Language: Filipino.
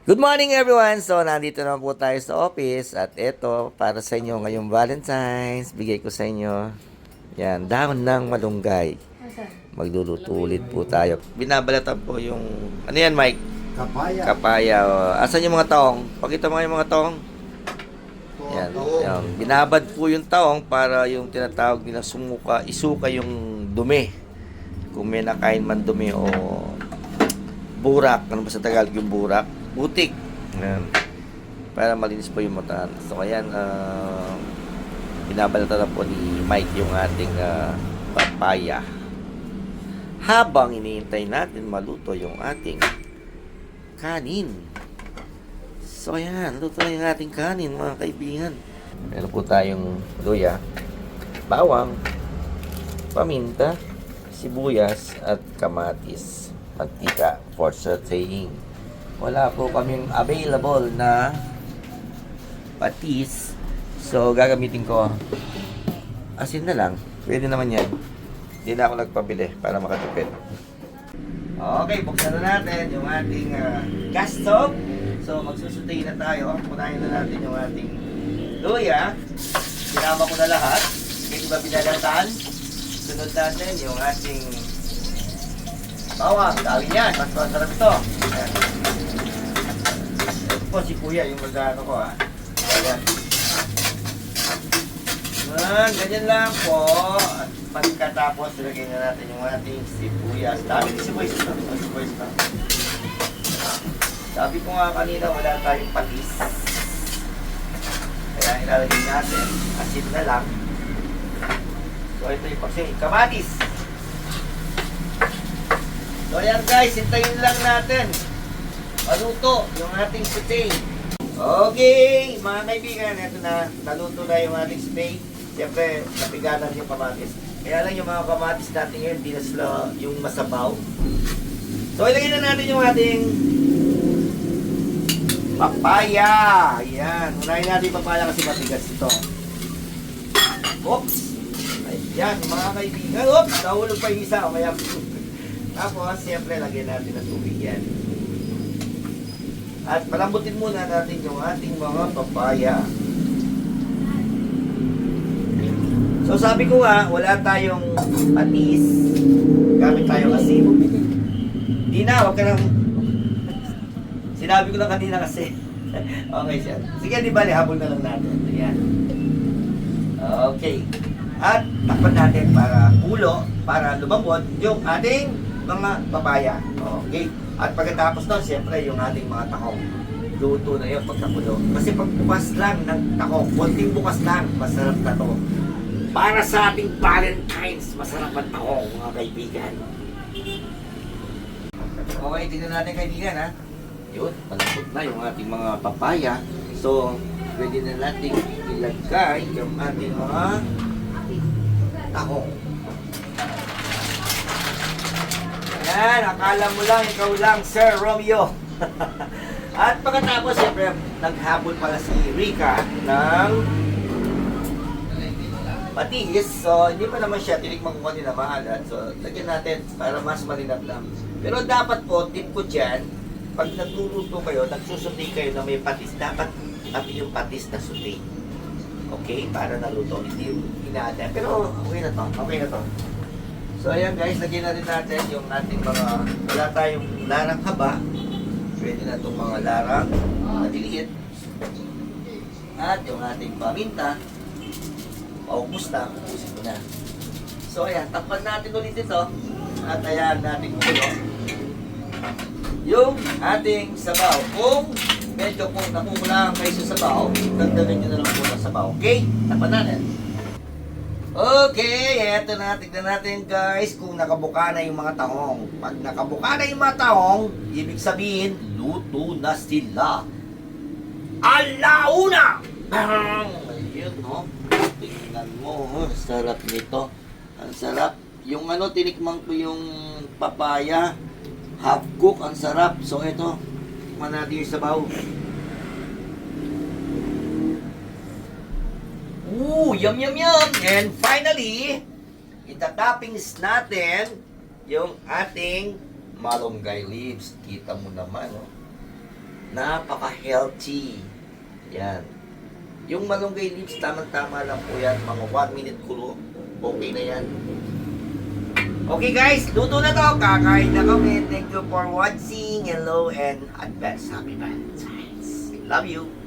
Good morning everyone! So, nandito na po tayo sa office at ito, para sa inyo ngayong Valentine's, bigay ko sa inyo, yan, dahon ng malunggay. Magluluto ulit po tayo. Binabalatan po yung, ano yan Mike? Kapaya. Kapaya. Asan yung mga taong? Pakita mo yung mga taong. Yan, yan. Binabad po yung taong para yung tinatawag nila sumuka, isuka yung dumi. Kung may nakain man dumi o burak, ano ba sa Tagalog yung burak? Butik. Ayan. Para malinis po yung mata. So, ayan, binabalatan na po ni Mike yung ating papaya. Habang iniintay natin maluto yung ating kanin. So, ayan, luto na yung ating kanin, mga kaibigan. Meron po tayong luya, bawang, paminta, sibuyas, at kamatis. Mantika for sauteing. Wala po kaming available na patis. So, gagamitin ko asin na lang. Pwede naman yan. Hindi na ako nagpabili para makatipid. Okay, buksan na natin yung ating gas stove. So, magsusutay na tayo. Punahin na natin yung ating luya. Sinama ko na lahat. Hindi ba binalatan? Sunod natin yung ating bawang. Dami yan. Mas masarap ito. Ayan. Po si Kuya yung mag-ano ko Ayan. Ganyan lang po. At pagkatapos, ilagay na natin yung ating sibuyas. Dami yung sibuyas na. Sabi ko nga kanina, wala tayong patis. Kaya ilalagay natin. Asin na lang. So, ito yung pagsing. Kamatis. So, ayan guys, hintayin lang natin maluto yung ating sutay. Okay, mga kaibigan, ito na, naluto na yung ating sutay. Siyempre, napiganan yung kamatis. Kaya lang yung mga kamatis natin ngayon, hindi na sila yung masabaw. So, ilagay na natin yung ating papaya. Ayan, unahin natin yung papaya kasi matigas ito. Oops! Ayan, mga kaibigan. Oops! Nahulog pa yung isa. Kaya, tapos, siyempre, lagyan natin ng tubig yan. At palambutin muna natin yung ating mga papaya. So sabi ko nga, wala tayong patis. Gamit tayo kasi. Di na, wag ka nang... Sinabi ko lang kanina kasi. Okay siya. Sige, di bali, habol na lang natin. Ayan. Okay. At takpan natin para pulo, para lumambot yung ating mga papaya. Okay. At pagkatapos doon, siyempre, yung ating mga takong. Luto na yun pagkapulo. Kasi pag bukas lang ng takong, konting bukas lang, masarap na to. Para sa ating Valentine's, masarap ang takong, mga kaibigan. Okay, tignan natin kaibigan, ha? Yun, malambot na yung ating mga papaya. So, pwede na natin ilagay yung ating mga takong. Yan, akala mo lang, ikaw lang, Sir Romeo. At pagkatapos, siyempre, naghabol pala si Rika ng patis. So, hindi pa naman siya tinikman ko kanina maalat. So, lagyan natin para mas malinamnam. Pero dapat po, tip ko dyan, pag nagluluto kayo, nagsusuti kayo na may patis, dapat tabi yung patis na suti. Okay? Para naluto. Hindi yung inaada. Pero, okay na to. Okay na to. So ayan guys, lagyan na rin natin yung ating mga, wala tayong larang haba. Pwede na itong mga larang maliliit. At yung ating paminta, paubos na, ubusin ko na. So ayan, takpan natin ulit ito. At ayan natin ulo. Yung ating sabaw. Kung medyo kung nakukulang kayo sa sabaw, dagdagan nyo na lang po ng sabaw. Okay? Takpan natin. Okay, eto na, tignan natin guys kung nakabuka na yung mga tahong. Pag nakabuka na yung mga tahong, ibig sabihin, luto na sila. Alauna! Bang! Ayun, no? Tingnan mo, sarap nito. Ang sarap. Yung ano, tinikman ko yung papaya. Half cook, ang sarap. So, ito, tikman natin yung sabaw. Ooh, yum, yum, yum! And finally, itatoppings natin yung ating malunggay leaves. Kita mo naman, oh. Napaka-healthy. Yan. Yung malunggay leaves, tamang-tama lang po yan. Mga 1 minute kulo. Okay na yan. Okay guys, luto na to. Kakain na kami. Thank you for watching. Hello and advance happy Valentine's. Love you.